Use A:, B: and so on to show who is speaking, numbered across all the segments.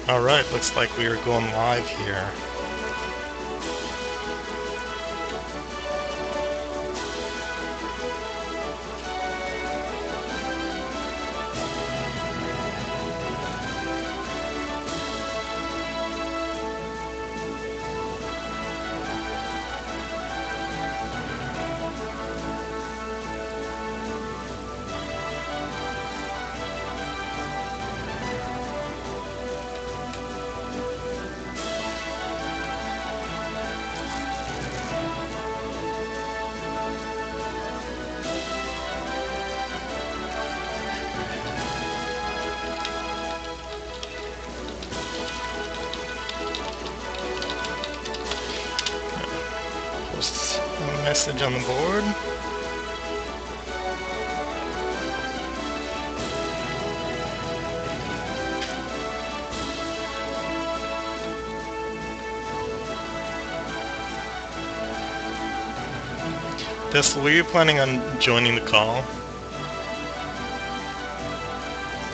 A: Alright, looks like we are going live here. Post a message on the board. Destil, were you planning on joining the call?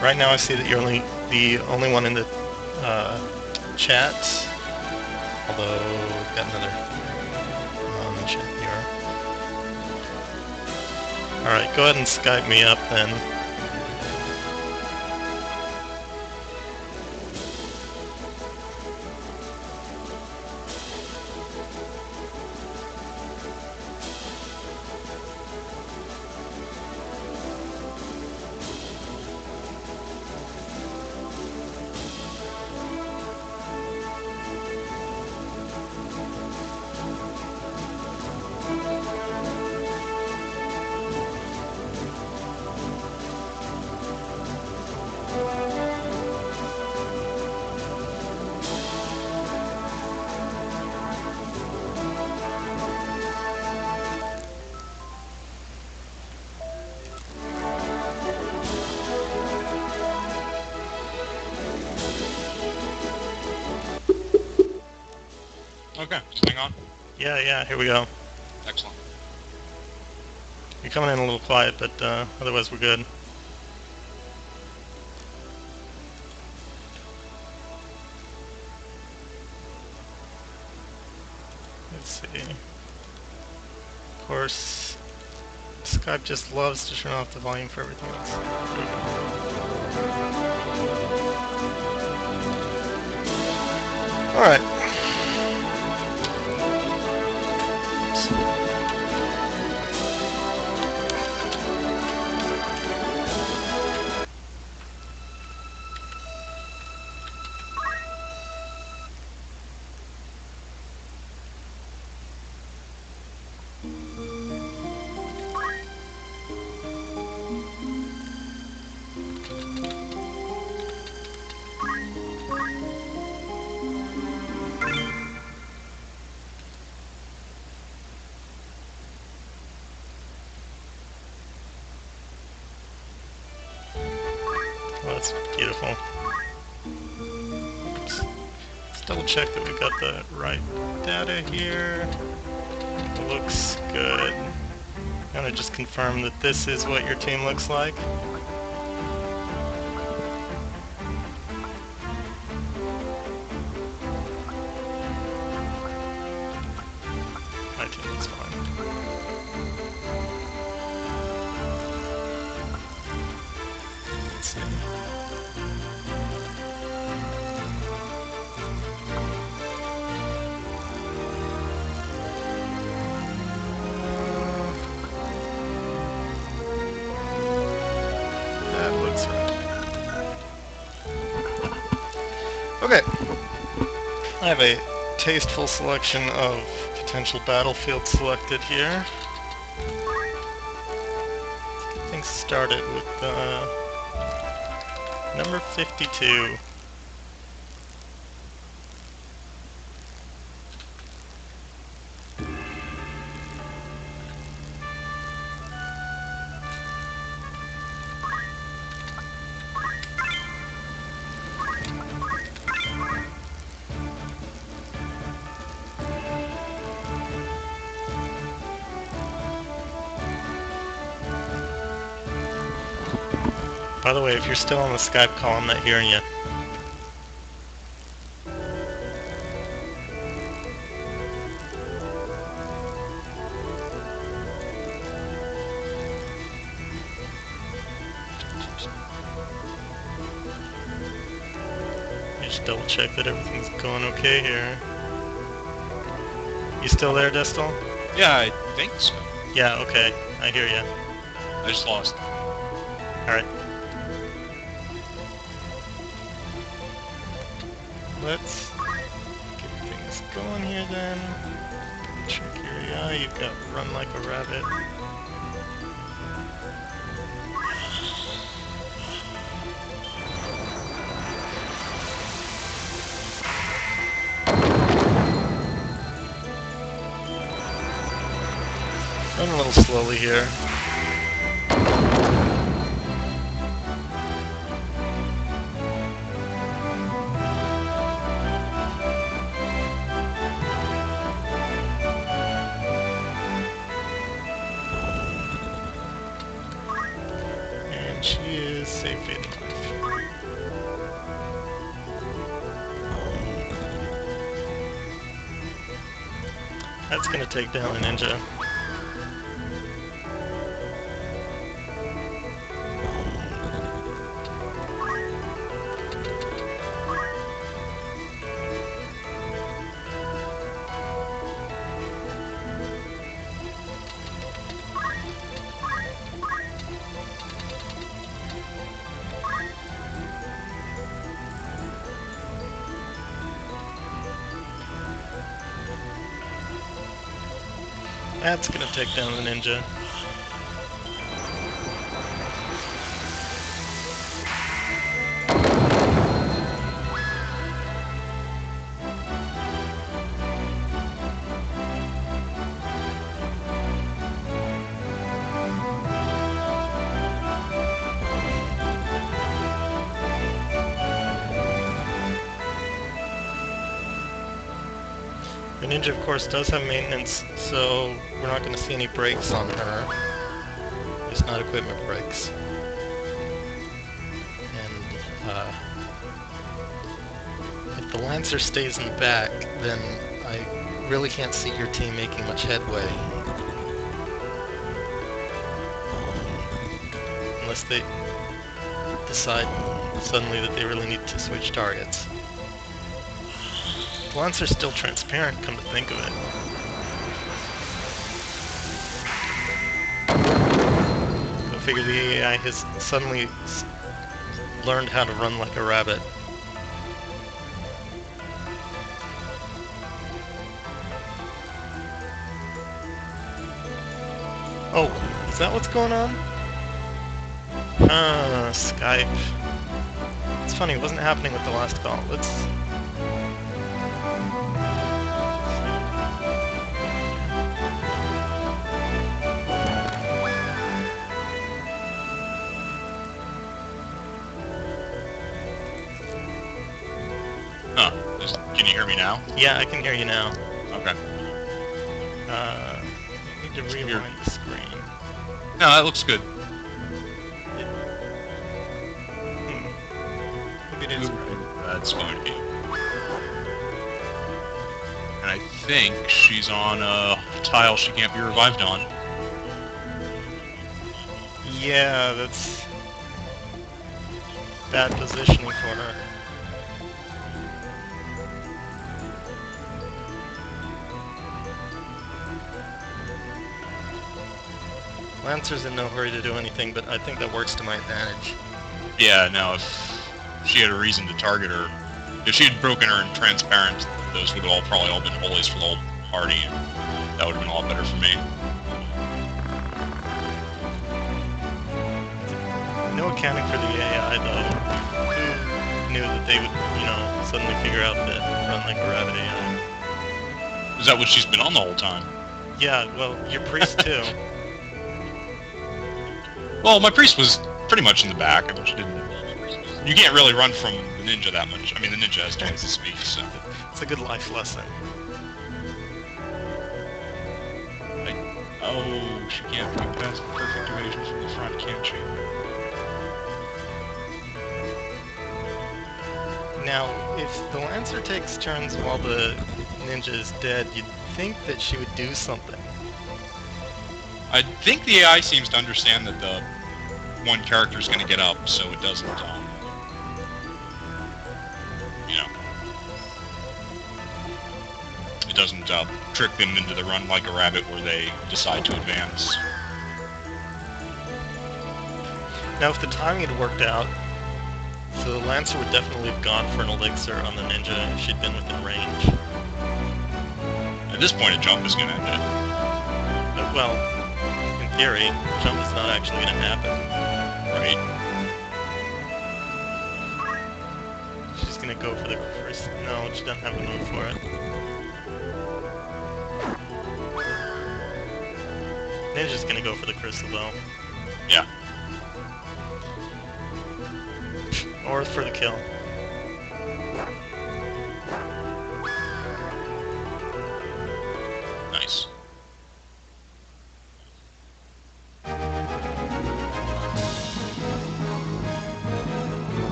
A: Right now I see that you're the only one in the chat. Although we've got another chat here. Alright, go ahead and Skype me up then.
B: Okay, swing on.
A: Yeah, here we go.
B: Excellent.
A: You're coming in a little quiet, but otherwise we're good. Let's see. Of course, Skype just loves to turn off the volume for everything else. There we go. Alright. Oh, that's beautiful. Oops. Let's double check that we've got the right data here. Looks good. I'm gonna just confirm that this is what your team looks like. My team looks fine. Let's see. That looks right. Okay. I have a tasteful selection of potential battlefields selected here. Let's get things started with number 52. By the way, if you're still on the Skype call, I'm not hearing you. just double check that everything's going okay here. You still there, Destil?
B: Yeah, I think so.
A: Yeah, okay. I hear you.
B: I just lost.
A: Alright. Let's get things going here then. Check your AI. You've got run like a rabbit. Run a little slowly here. And she is safe in life. That's gonna take down a ninja. That's gonna take down the ninja. The ninja, of course, does have maintenance, so we're not going to see any brakes on her. It's not equipment brakes. And if the Lancer stays in the back, then I really can't see your team making much headway. Unless they decide suddenly that they really need to switch targets. The Lancer's still transparent, come to think of it. Go figure the AI has suddenly learned how to run like a rabbit. Oh, is that what's going on? Skype. It's funny, it wasn't happening with the last call. Let's...
B: Can you hear me now?
A: Yeah, I can hear you now.
B: Okay.
A: I need to rewind the screen.
B: No, that looks good.
A: Maybe it is right.
B: That's going to be. And I think she's on a tile she can't be revived on.
A: Yeah, that's bad positioning for her. Lancer's in no hurry to do anything, but I think that works to my advantage.
B: Yeah, no, if she had a reason to target her, if she had broken her in transparent, those would have probably all been bullies for the whole party, and that would have been a lot better for me.
A: No accounting for the AI, though. Who knew that they would, suddenly figure out that run like a rabbit AI?
B: Is that what she's been on the whole time?
A: Yeah, well, your priest too.
B: Well, my priest was pretty much in the back. I mean, she didn't. You can't really run from the ninja that much. I mean, the ninja has twice the speed, so.
A: It's a good life lesson.
B: Oh, she can't get past the perfect evasion from the front, can she?
A: Now, if the Lancer takes turns while the ninja is dead, you'd think that she would do something.
B: I think the AI seems to understand that the one character is going to get up, so it doesn't, doesn't trick them into the run like a rabbit where they decide to advance.
A: Now, if the timing had worked out, so the Lancer would definitely have gone for an elixir on the Ninja if she'd been within range.
B: At this point, a jump is going to end it.
A: Well, in theory, jump is not actually going to happen.
B: Right.
A: She's going to go for the first... No, she doesn't have a move for it. Ninja's going to go for the crystal, though.
B: Yeah.
A: Or for the kill.
B: Nice.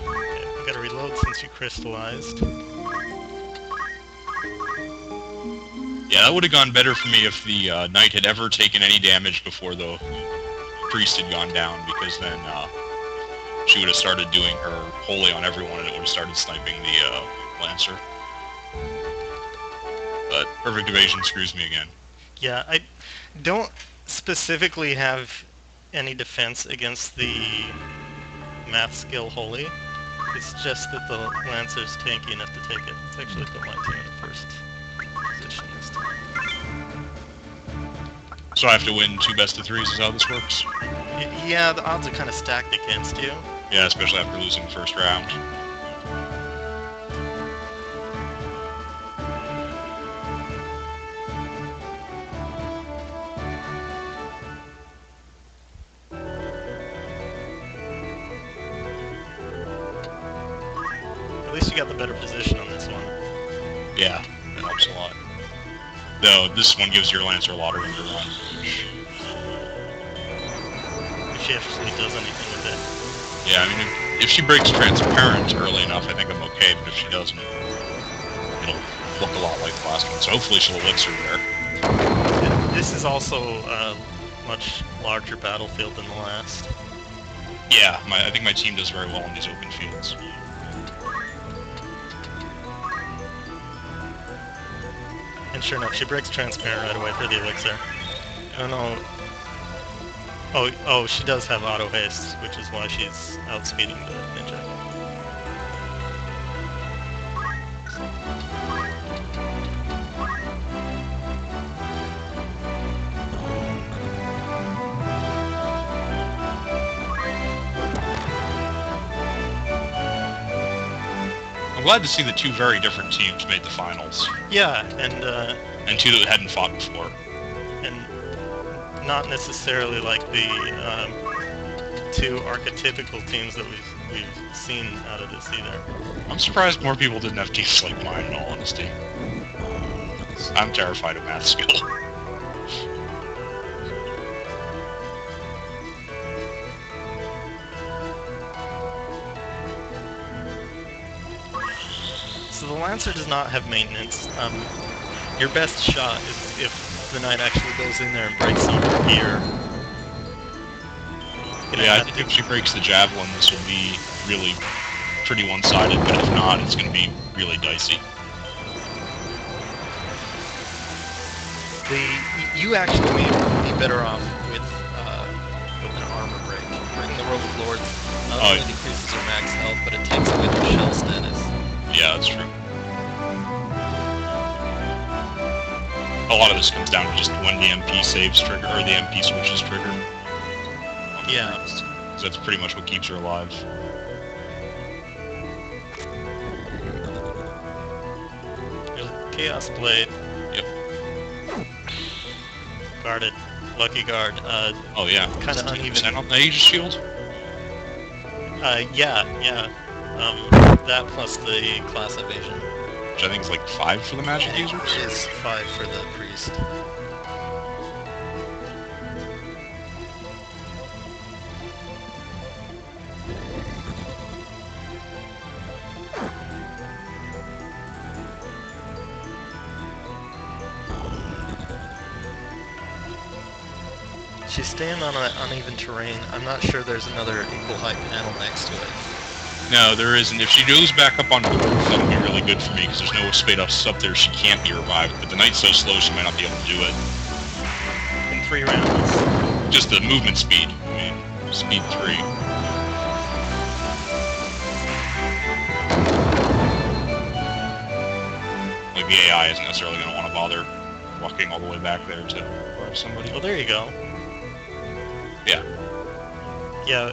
A: Okay, gotta reload since you crystallized.
B: Yeah, that would have gone better for me if the knight had ever taken any damage before the priest had gone down, because then she would have started doing her holy on everyone and it would have started sniping the Lancer. But perfect evasion screws me again.
A: Yeah, I don't specifically have any defense against the math skill holy. It's just that the Lancer's tanky enough to take it. Let's actually put my team in the first position this time.
B: So I have to win 2 best of 3s is how this works?
A: Yeah, the odds are kind of stacked against you.
B: Yeah, especially after losing the first round.
A: At least you got the better position on this one.
B: Yeah, that helps a lot. Though, this one gives your Lancer a lot of room to run.
A: If she actually does anything with it.
B: Yeah, I mean, if she breaks transparent early enough, I think I'm okay, but if she doesn't, it'll look a lot like the last one. So hopefully she'll elixir there.
A: This is also a much larger battlefield than the last.
B: Yeah, I think my team does very well in these open fields.
A: And sure enough, she breaks transparent right away for the elixir. I don't know. Oh, she does have auto haste, which is why she's outspeeding the Ninja.
B: I'm glad to see the 2 very different teams made the finals.
A: Yeah, and
B: 2 that hadn't fought before.
A: and not necessarily like the 2 archetypical teams that we've seen out of this either.
B: I'm surprised more people didn't have teams like mine, in all honesty. I'm terrified of math skill.
A: So the Lancer does not have maintenance. Your best shot is if the Knight actually goes in there and breaks some of her gear.
B: Yeah, I think if she breaks the Javelin, this will be really pretty one-sided, but if not, it's going to be really dicey.
C: You actually may be better off with an armor break. Breaking the Robe of Lords not only decreases your max health, but it takes away their shell status.
B: Yeah, that's true. A lot of this comes down to just when the MP saves trigger, or the MP switches trigger.
A: Yeah.
B: So that's pretty much what keeps her alive.
A: There's a Chaos Blade.
B: Yep.
A: Guarded. Lucky guard.
B: Oh yeah.
A: Kind of uneven.
B: On the Aegis shield?
A: Yeah. That plus the class evasion.
B: Which I think is like 5 for the magic users?
C: It is 5 for the priest. She's staying on uneven terrain. I'm not sure there's another equal height panel next to it.
B: No, there isn't. If she goes back up onto the roof, that'll be really good for me, because there's no spade ups up there. She can't be revived, but the knight's so slow she might not be able to do it.
A: In 3 rounds.
B: Just the movement speed. I mean, speed 3. Like, the AI isn't necessarily going to want to bother walking all the way back there to revive somebody.
A: Well, there you go.
B: Yeah.
A: Yeah,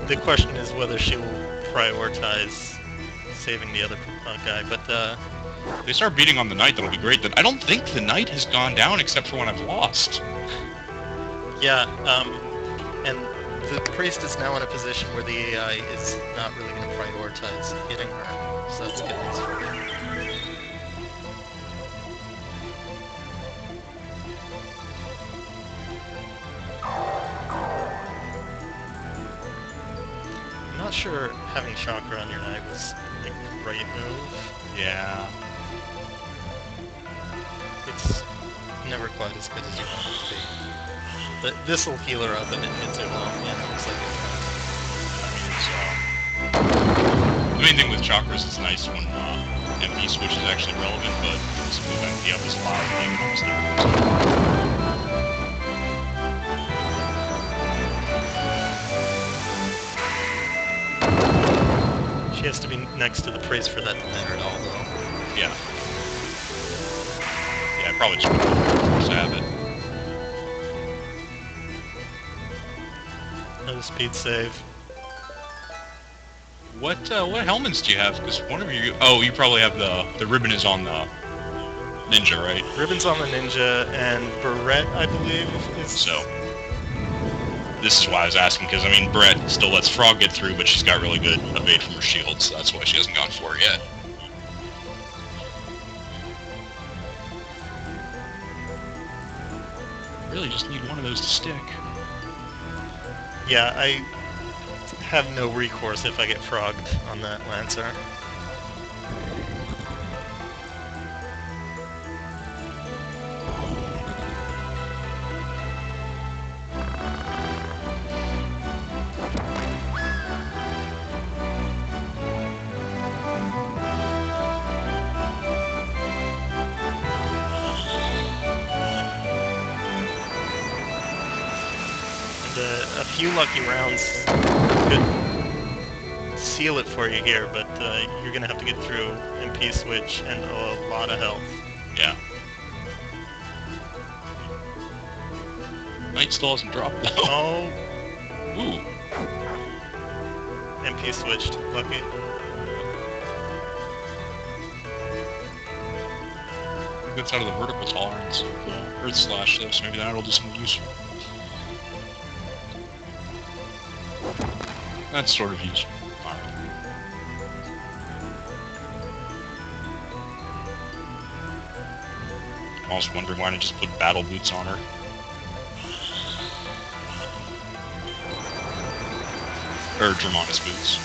A: the question is whether she will prioritize saving the other guy, but
B: If they start beating on the knight, that'll be great. I don't think the knight has gone down except for when I've lost.
A: yeah, and the priest is now in a position where the AI is not really going to prioritize hitting her, so that's good news for her. I'm not sure having chakra on your knight was a great move.
B: Yeah.
A: It's never quite as good as you want it to be. But this'll heal her up and it hits her well. Yeah, it looks like it.
B: The main thing with chakras is nice when MP switch is actually relevant, but this move MP up is loud like almost every
A: She has to be next to the priest for that to matter at all, though.
B: Yeah. Yeah, I probably just force habit.
A: Another speed save.
B: What helmets do you have? Because one of you... Oh, you probably have the ribbon is on the ninja, right?
A: Ribbon's on the ninja, and Barrette, I believe, is...
B: So, this is why I was asking, because, I mean, Brett still lets Frog get through, but she's got really good evade from her shield, so that's why she hasn't gone for it yet. Really just need one of those to stick.
A: Yeah, I have no recourse if I get frogged on that Lancer. A few lucky rounds could seal it for you here, but you're gonna have to get through MP switch and a lot of health.
B: Yeah. Knight still hasn't dropped, though.
A: Oh,
B: Ooh.
A: MP switched. Lucky.
B: I think that's out of the vertical tolerance of Earth Slash, though, so maybe that'll do something useful. That's sort of useful. Alright. I was wondering why I just put battle boots on her. Or Germanis boots.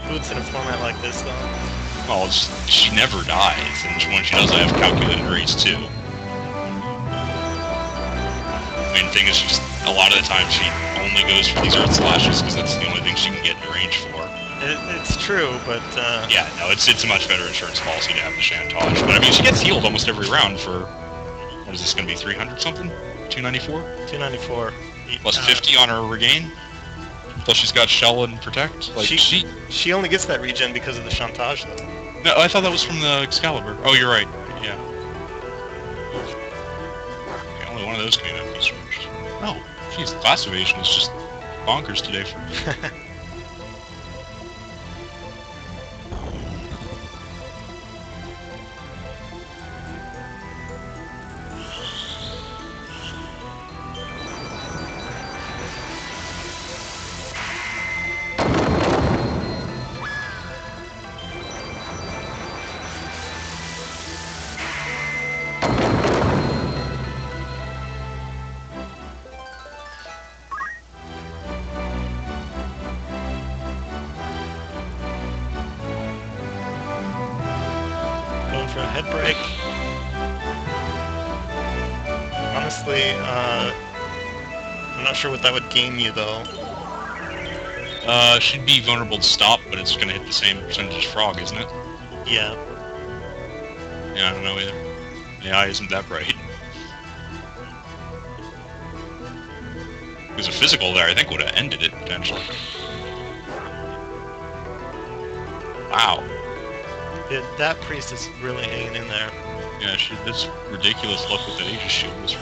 A: Boots in a format like this, though.
B: Well, she never dies, and when she does, I have calculated race too. Main thing is just a lot of the time she only goes for these Earth Slashes because that's the only thing she can get in range for.
A: It's true, but
B: Yeah, no, it's a much better insurance policy to have the Chantage. But I mean, she gets healed almost every round for what is this going to be, 300 something? 294?
A: 294.
B: Plus 50 on her regain. Plus she's got Shell and Protect. Like
A: she only gets that regen because of the Chantage, though.
B: No, I thought that was from the Excalibur. Oh, you're right. Yeah. Only one of those can be switched. Oh, jeez, class evasion is just bonkers today for me.
A: honestly, I'm not sure what that would gain you, though.
B: Should be vulnerable to stop, but it's gonna hit the same percentage as frog, isn't it?
A: Yeah.
B: Yeah, I don't know either. AI isn't that bright. Because a physical there, I think, would have ended it, potentially. Wow.
A: That priest is really hanging in there.
B: Yeah, that's ridiculous luck with that Aegis shield.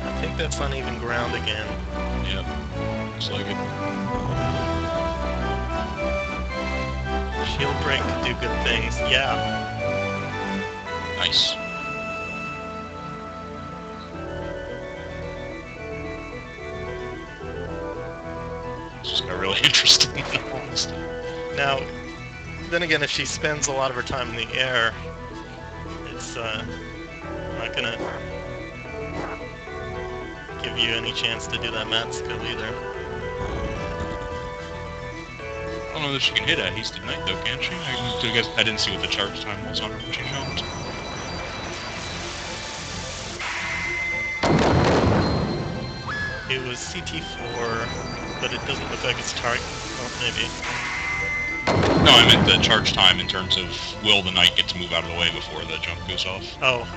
A: I think that's uneven ground again.
B: Yep. Looks like it.
A: Shield break could do good things. Yeah.
B: Nice. This just got really interesting, in all honesty.
A: Now, then again, if she spends a lot of her time in the air, it's not gonna give you any chance to do that mat skill either.
B: I don't know if she can hit a hasted knight though, can she? I didn't see what the charge time was on her when she jumped.
A: It was CT4, but it doesn't look like it's target. Oh, maybe.
B: No, I meant the charge time in terms of will the knight get to move out of the way before the jump goes off.
A: Oh,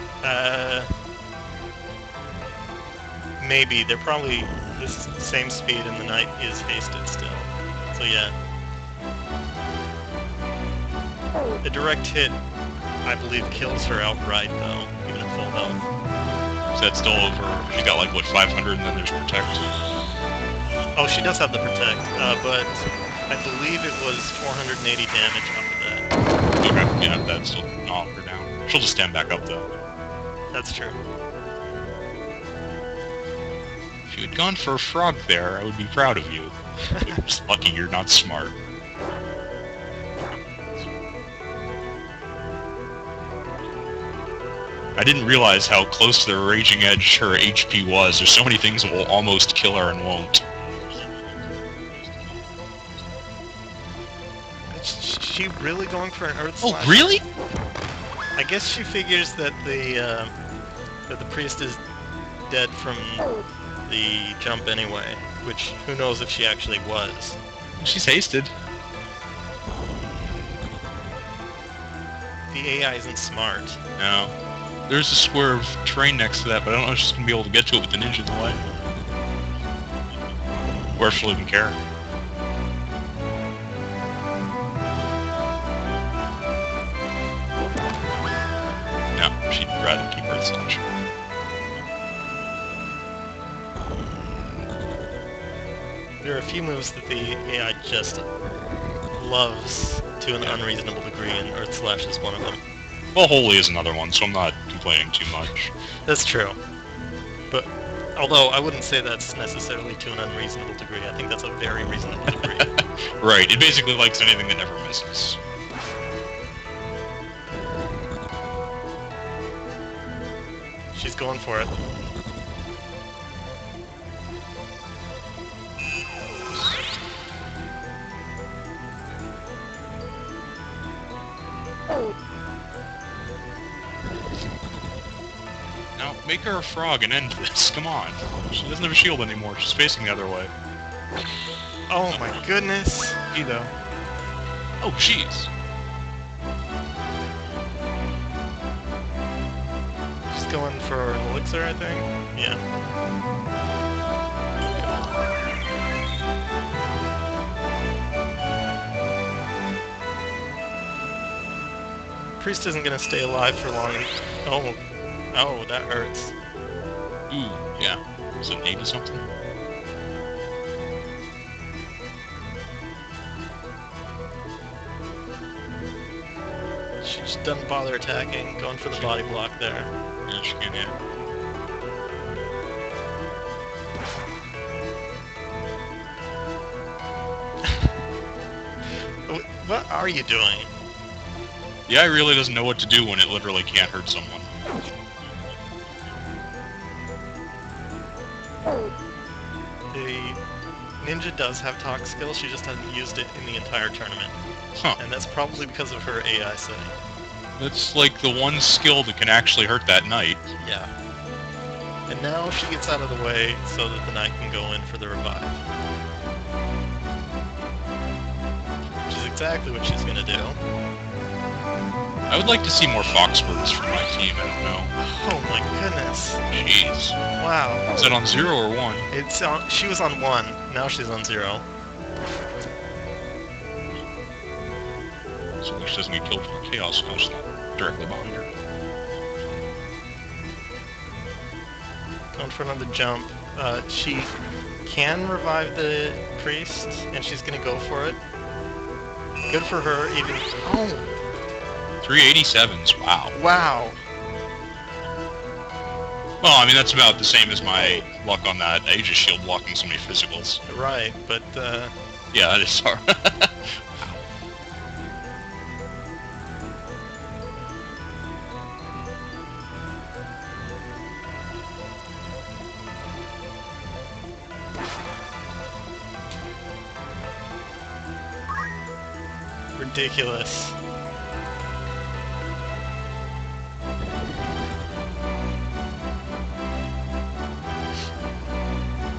A: maybe. They're probably this same speed and the knight is hasted still. So yeah. The direct hit, I believe, kills her outright though, even at full health.
B: So that's still over. She's got like, what, 500 and then there's protect?
A: Oh, she does have the protect, but I believe it was 480 damage off of that.
B: Okay, yeah, that's still knock her down. She'll just stand back up though.
A: That's true.
B: If you had gone for a frog there, I would be proud of you. You're just lucky you're not smart. I didn't realize how close to the raging edge her HP was. There's so many things that will almost kill her and won't.
A: Is she really going for an Earth
B: Oh,
A: Slash?
B: really?
A: I guess she figures that the priest is dead from the jump anyway, which who knows if she actually was.
B: She's hasted.
A: The AI isn't smart.
B: No. There's a square of terrain next to that, but I don't know if she's going to be able to get to it with the ninja in the way. Or if she'll even care. No, she'd rather keep her attention.
A: There are a few moves that the AI just loves to an unreasonable degree, and Earth Slash is one of them.
B: Well, Holy is another one, so I'm not complaining too much.
A: That's true. But, although I wouldn't say that's necessarily to an unreasonable degree, I think that's a very reasonable degree.
B: Right, it basically likes anything that never misses.
A: She's going for it.
B: Now, make her a frog and end this. Come on. She doesn't have a shield anymore. She's facing the other way.
A: Oh my goodness!
B: Though. Oh, jeez.
A: She's going for an elixir, I think? Yeah. Priest isn't gonna stay alive for long. Oh, that hurts.
B: Ooh, yeah. Is it 8 or something?
A: She just doesn't bother attacking, going for the body block there.
B: Yeah, she can hit.
A: What are you doing?
B: The AI really doesn't know what to do when it literally can't hurt someone.
A: The ninja does have talk skills, she just hasn't used it in the entire tournament.
B: Huh.
A: And that's probably because of her AI setting.
B: That's like the one skill that can actually hurt that knight.
A: Yeah. And now she gets out of the way so that the knight can go in for the revive. Which is exactly what she's gonna do.
B: I would like to see more Foxbirds from my team, I don't know.
A: Oh my goodness.
B: Jeez.
A: Wow.
B: Is it on 0 or 1?
A: It's on, she was on 1, now she's on 0.
B: So she doesn't get killed from a Chaos Ghost directly behind her.
A: Going for another jump. She can revive the priest, and she's gonna go for it. Good for her, even... Oh!
B: 387s, wow.
A: Wow!
B: Well, I mean, that's about the same as my luck on that Aegis Shield blocking so many physicals.
A: Right, but,
B: Yeah, that is hard.
A: ridiculous.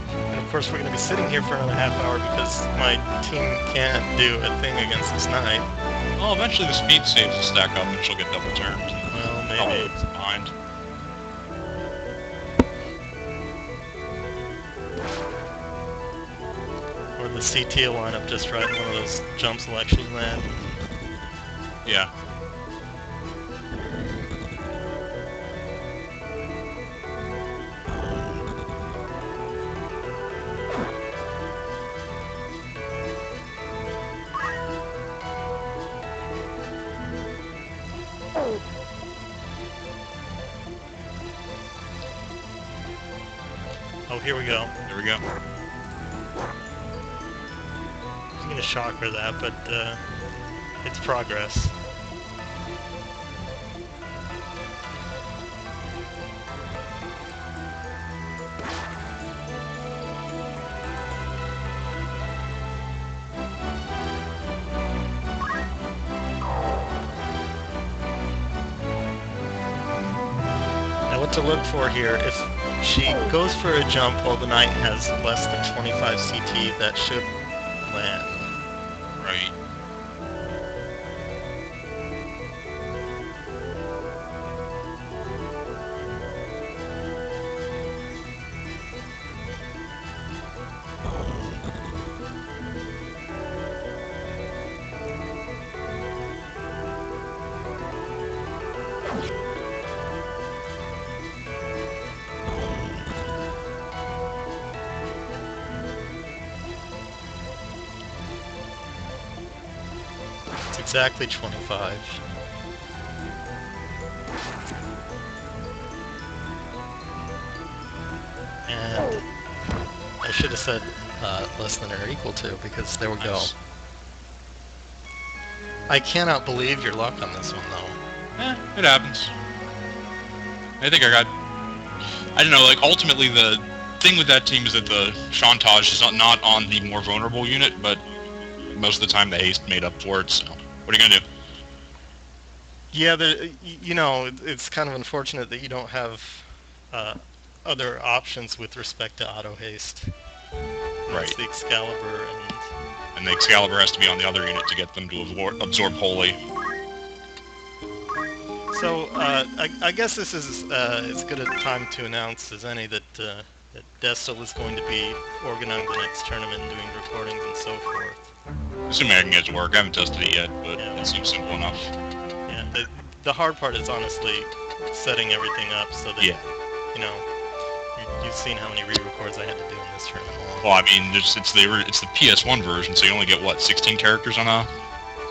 A: And of course we're going to be sitting here for another half hour because my team can't do a thing against this knight.
B: Well, eventually the speed saves will stack up and she'll get double turned.
A: Well, maybe.
B: Behind.
A: Or the CT will line up just right, one of those jumps will actually land.
B: Yeah.
A: Oh, here we go.
B: There we go.
A: I'm gonna shock her that, but it's progress. Now what to look for here, if she goes for a jump while the knight has less than 25 CT, that should land.
B: Right.
A: It's exactly 25. And I should have said less than or equal to, because there we go.
B: Nice.
A: I cannot believe your luck on this one, though.
B: It happens. I think I got... I don't know, like, ultimately the thing with that team is that the Chantage is not on the more vulnerable unit, but most of the time the haste made up for it, so... What are you gonna do?
A: Yeah, you know, it's kind of unfortunate that you don't have other options with respect to auto haste.
B: Right.
A: It's the Excalibur
B: And the Excalibur has to be on the other unit to get them to absorb wholly.
A: So, I guess this is as good a time to announce as any that Destil is going to be organizing the next tournament and doing recordings and so forth.
B: Assuming I can get it to work. I haven't tested it yet, but
A: Yeah.
B: it seems simple enough.
A: Yeah, the hard part is honestly setting everything up so that,
B: Yeah.
A: you know, you've seen how many re-records I had to do in this tournament alone.
B: Well, I mean, it's the PS1 version, so you only get, what, 16 characters on a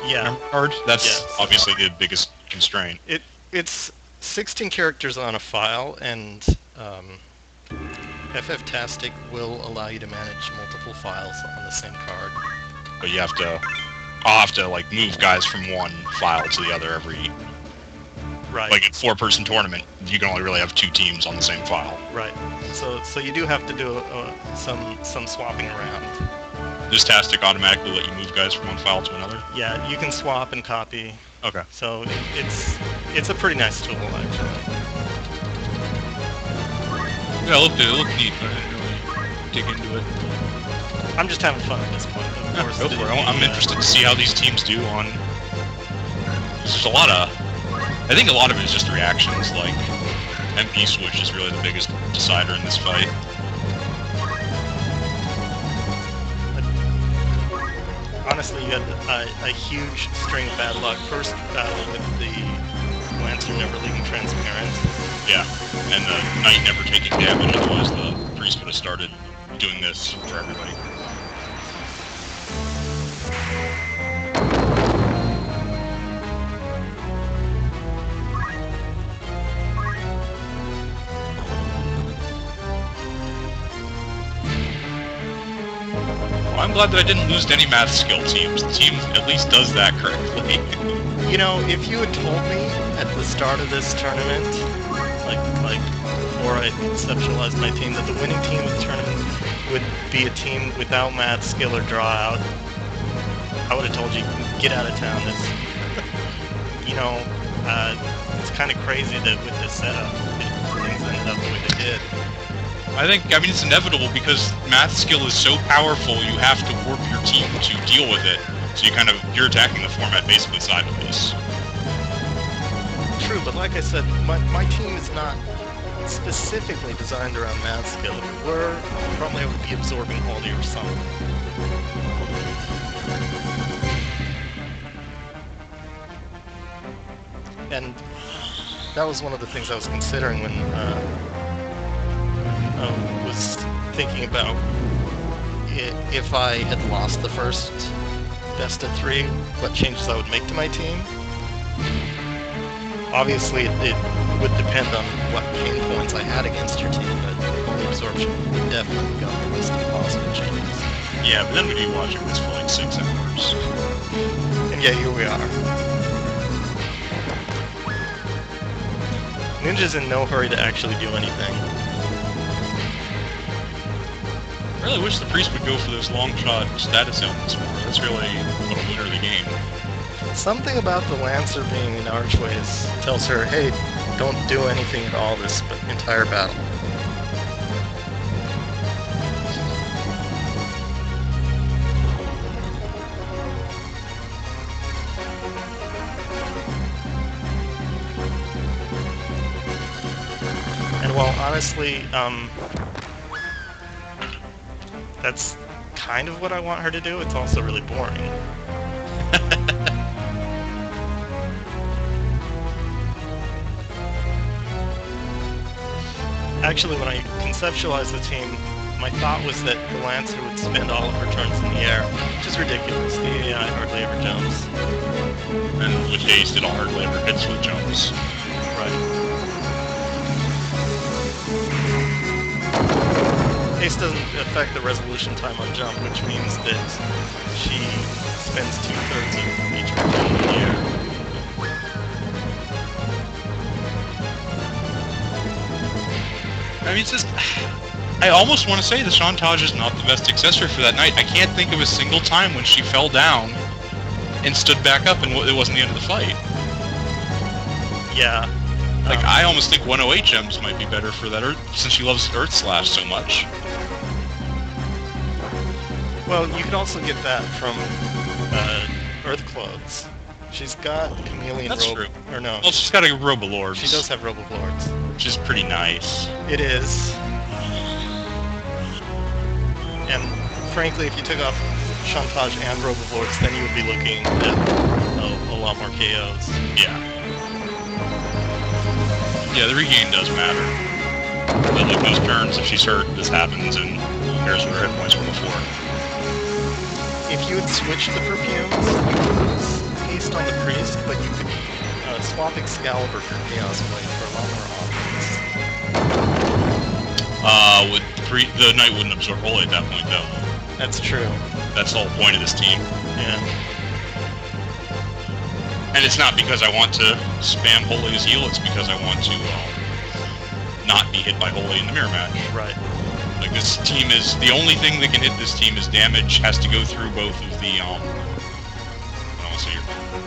A: Yeah,
B: memory card? That's
A: Yes.
B: obviously the biggest constraint.
A: it's 16 characters on a file, and FFTABT will allow you to manage multiple files on the same card.
B: But you have to I'll have to like move guys from one file to the other every.
A: Right.
B: Like in 4-person tournament, you can only really have 2 teams on the same file.
A: Right. So you do have to do some swapping around.
B: Does Tastic automatically let you move guys from one file to another?
A: Yeah, you can swap and copy.
B: Okay.
A: So it's a pretty nice tool actually.
B: Yeah, it looked neat, but I didn't really dig into it.
A: I'm just having fun at this point. Of course,
B: Go for it. I'm interested to see how these teams do on. There's a lot of. I think a lot of it is just reactions. Like MP switch is really the biggest decider in this fight.
A: Honestly, you had a huge string of bad luck. First battle with the Lancer never leaving transparent.
B: Yeah, and the Knight never taking damage, otherwise the Priest would have started doing this for everybody. Well, I'm glad that I didn't lose to any math skill teams. The team at least does that correctly.
A: You know, if you had told me at the start of this tournament, like before I conceptualized my team, that the winning team of the tournament would be a team without math skill or draw out, I would have told you, get out of town. You know, it's kind of crazy that with this setup, things ended up the way they did.
B: I mean, it's inevitable because math skill is so powerful, you have to warp your team to deal with it. So you're attacking the format basically sideways.
A: True, but like I said, my team is not specifically designed around math skill. If it were, probably I would be absorbing Holy or something. And that was one of the things I was considering when I was thinking about if I had lost the first best of 3, what changes I would make to my team. Obviously, it would depend on what pain points I had against your team, but the absorption would definitely go on the list of possible changes.
B: Yeah, but then we'd be watching this for like 6 hours.
A: And yeah, here we are. Ninja's in no hurry to actually do anything.
B: I really wish the Priest would go for those long shot status elements more. That's really what'll win her the game.
A: Something about the Lancer being in archways tells her, hey, don't do anything at all this entire battle. And while honestly, that's kind of what I want her to do, it's also really boring. Actually, when I conceptualized the team, my thought was that the Lancer would spend all of her turns in the air, which is ridiculous. The AI hardly ever jumps.
B: And with haste, it'll hardly ever hits with jumps.
A: Right. Haste doesn't affect the resolution time on jump, which means that she spends 2/3 of each turn in the air.
B: I mean, it's just... I almost want to say the Chantage is not the best accessory for that Knight. I can't think of a single time when she fell down and stood back up and it wasn't the end of the fight.
A: Yeah.
B: Like, I almost think 108 gems might be better for that, since she loves Earth Slash so much.
A: Well, you could also get that from Earth Clothes. She's got Chameleon
B: That's
A: Robe.
B: true.
A: Or no.
B: Well, she's got a Robe of Lords.
A: She does have Robe of Lords.
B: Which is pretty nice.
A: It is. And frankly, if you took off Chantage and Robe of Lords, then you would be looking at a lot more KOs.
B: Yeah. Yeah, the regain does matter. But like those turns, if she's hurt, this happens, and here's where her hit points were before.
A: If you had switched the perfumes, you would lose haste on the Priest, but you could swap Excalibur for Chaos Blade for a lot more offense.
B: The Knight wouldn't absorb Holy at that point, though.
A: That's true.
B: That's the whole point of this team.
A: Yeah.
B: And it's not because I want to spam Holy as heal, it's because I want to not be hit by Holy in the mirror match.
A: Right.
B: Like, this team is... The only thing that can hit this team is damage. Has to go through both of the,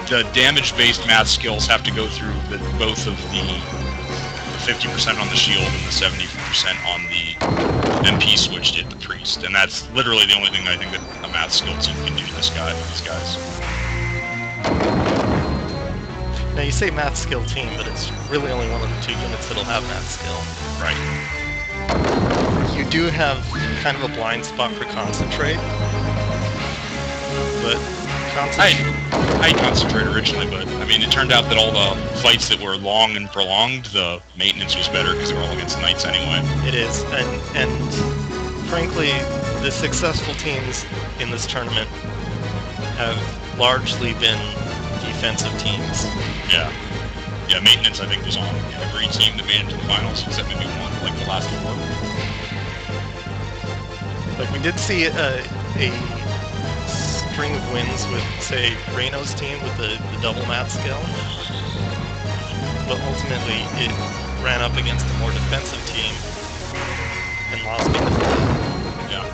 B: the damage-based math skills have to go through both of the 50% on the shield and the 70% on the MP switch to hit the priest. And that's literally the only thing I think that a math skill team can do to these guys.
A: Now you say math skill team, but it's really only one of the 2 units that'll have math skill.
B: Right.
A: You do have kind of a blind spot for concentrate, but
B: I concentrate originally, but I mean, it turned out that all the fights that were long and prolonged, the maintenance was better because they were all against knights anyway.
A: It is, and frankly, the successful teams in this tournament have largely been defensive teams.
B: Yeah. Yeah, maintenance I think was on every team that made it to the finals except maybe one, like the last 4.
A: Like, we did see a string of wins with, say, Reno's team with the double math skill, but ultimately it ran up against a more defensive team and lost because of that.
B: Yeah.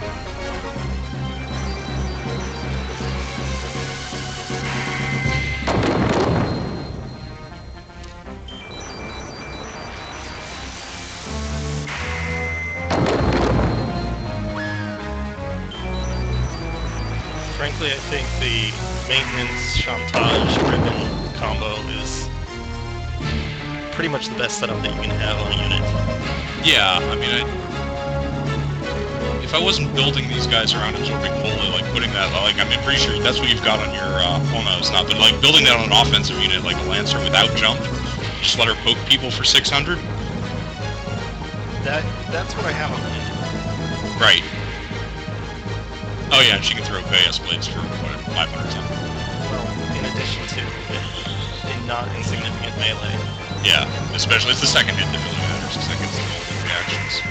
A: Frankly, I think the maintenance Chantage ribbon combo is pretty much the best setup that you can have on a unit.
B: Yeah, I mean, if I wasn't building these guys around absorbing Holy, like putting that, like, I'm pretty sure that's what you've got on your, well, no, it's not, but like building that on an offensive unit like a Lancer without jump, just let her poke people for 600.
A: That's what I have on the unit.
B: Right. Oh yeah, and she can throw KS blades for what, 500 something.
A: Well, in addition to a not insignificant melee.
B: Yeah, especially it's the second hit that really matters, because that gives them all the reactions.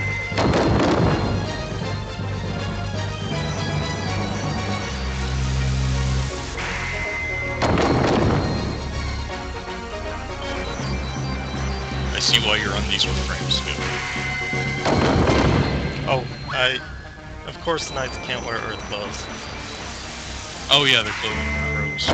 B: I see why you're on these with frames too.
A: Oh, of course the knights can't wear earth clothes.
B: Oh yeah, they're clothing robes.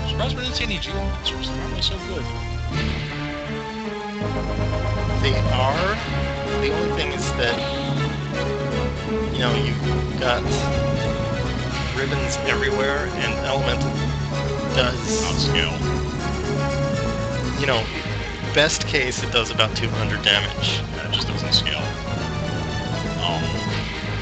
B: Surprised we didn't see any geomancers. They're normally so good.
A: They are. The only thing is that, you know, you've got ribbons everywhere, and Elemental does
B: Not scale.
A: You know, best case, it does about 200 damage.
B: Yeah, it just doesn't scale.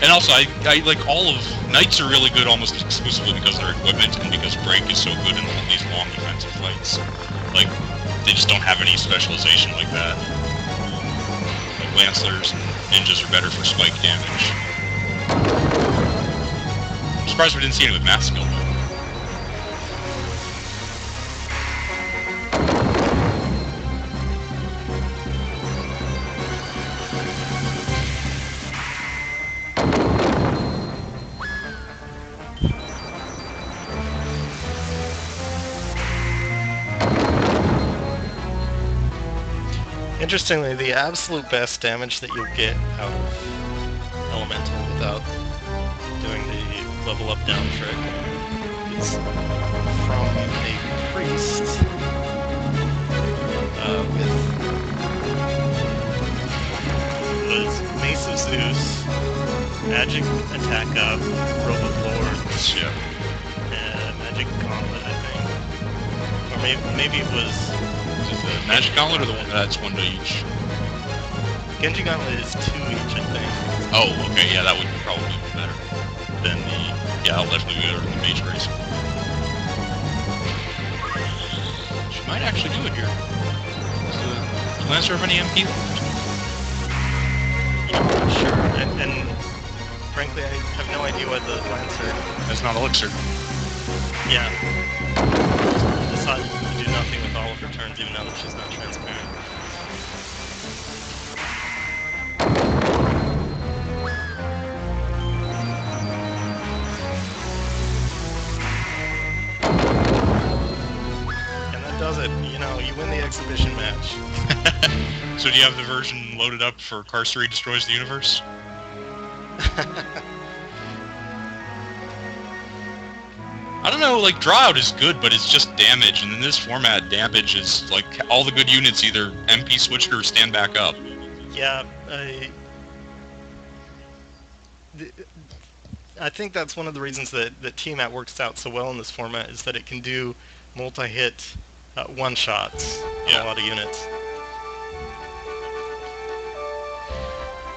B: And also, I like all of knights are really good almost exclusively because of their equipment and because break is so good in all these long defensive fights. Like, they just don't have any specialization like that. Like Lancers and ninjas are better for spike damage. I'm surprised we didn't see any with math skill though.
A: Interestingly, the absolute best damage that you'll get out of Elemental without doing the level up down trick is from a priest with Mace of Zeus, Magic Attack Up, Robe of Lords,
B: Yeah.
A: Magic Gauntlet, I think. Or maybe it was...
B: Is it the Magic Gauntlet or the one that adds 1 to each?
A: Genji Gauntlet is 2 each, I think.
B: Oh, okay, yeah, that would probably be better than the... Yeah, that'll definitely be better than the Mage Grace. She might actually do it here. Does the Lancer have any MP left?
A: I'm not sure, and frankly, I have no idea what the Lancer...
B: That's not Elixir.
A: Yeah. Decided to do nothing with all of her turns, even though she's not transparent. does it. You know, you win the exhibition match.
B: So do you have the version loaded up for Carcery Destroys the Universe? I don't know, like, Draw Out is good, but it's just damage, and in this format, damage is, like, all the good units either MP switch or stand back up.
A: Yeah, I think that's one of the reasons that TMAT works out so well in this format, is that it can do multi-hit one-shots on a lot of units.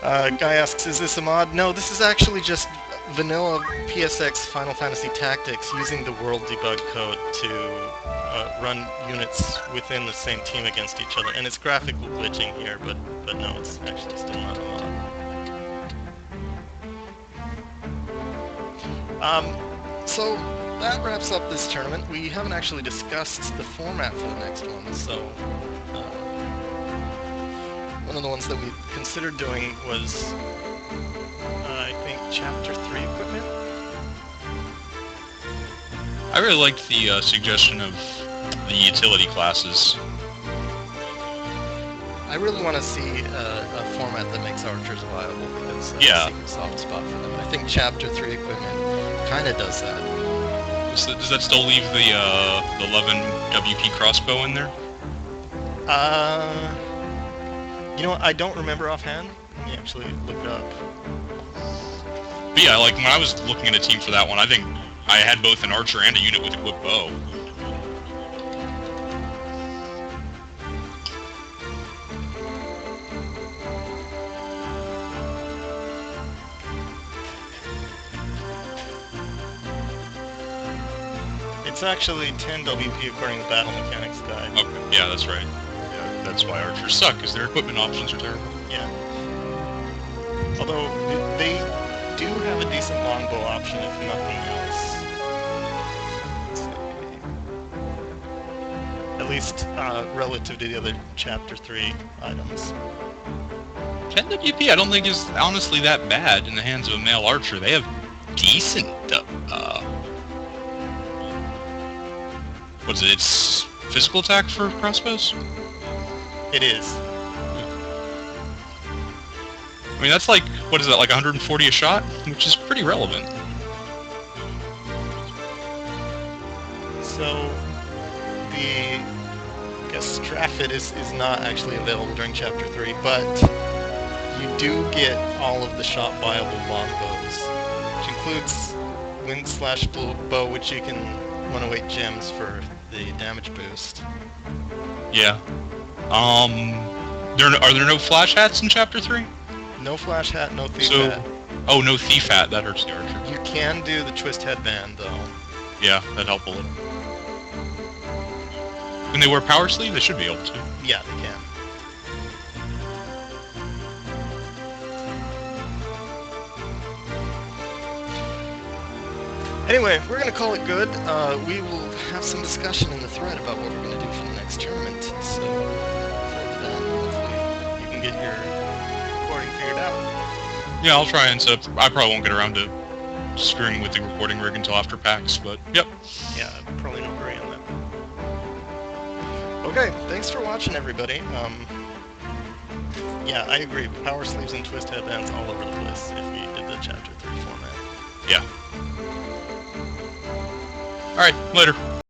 A: Guy asks, is this a mod? No, this is actually just vanilla PSX Final Fantasy Tactics using the world debug code to run units within the same team against each other. And it's graphical glitching here, but no, it's actually still not a mod. So that wraps up this tournament. We haven't actually discussed the format for the next one, so one of the ones that we considered doing was, I think, Chapter 3 equipment.
B: I really liked the suggestion of the utility classes.
A: I really want to see a format that makes archers viable, because that's a soft spot for them. I think Chapter 3 equipment kind of does that.
B: Does that still leave the 11 WP crossbow in there?
A: You know what, I don't remember offhand. Let me actually look it up.
B: But yeah, like, when I was looking at a team for that one, I think I had both an archer and a unit with equipped bow.
A: It's actually 10 WP according to the Battle Mechanics Guide.
B: Okay, yeah, that's right. Yeah, that's why archers suck, because their equipment options are terrible.
A: Yeah. Although, they do have a decent longbow option, if nothing else. At least, relative to the other Chapter 3 items.
B: 10 WP I don't think is honestly that bad in the hands of a male archer. They have decent, what's it, it's physical attack for crossbows?
A: It is.
B: I mean, that's like, what is that, like 140 a shot? Which is pretty relevant.
A: So, the, I guess, Straffit is not actually available during Chapter 3, but you do get all of the shot-viable longbows, which includes Wind/Bow, which you can 108 gems for the damage boost.
B: Yeah. Are there no flash hats in Chapter 3?
A: No flash hat, no thief hat.
B: Oh, no thief hat. That hurts the archer.
A: You can do the twist headband, though.
B: Yeah, that'd help a little. When they wear power sleeve, they should be able to.
A: Yeah, they can. Anyway, we're going to call it good. We will have some discussion in the thread about what we're going to do for the next tournament. So, before then, hopefully you can get your recording figured out.
B: Yeah, I'll try and set up. I probably won't get around to screwing with the recording rig until after PAX, but yep.
A: Yeah, probably no hurry on that. Okay, thanks for watching, everybody. Yeah, I agree. Power sleeves and twist headbands all over the place if we did the Chapter 3 format.
B: Yeah. Alright, later.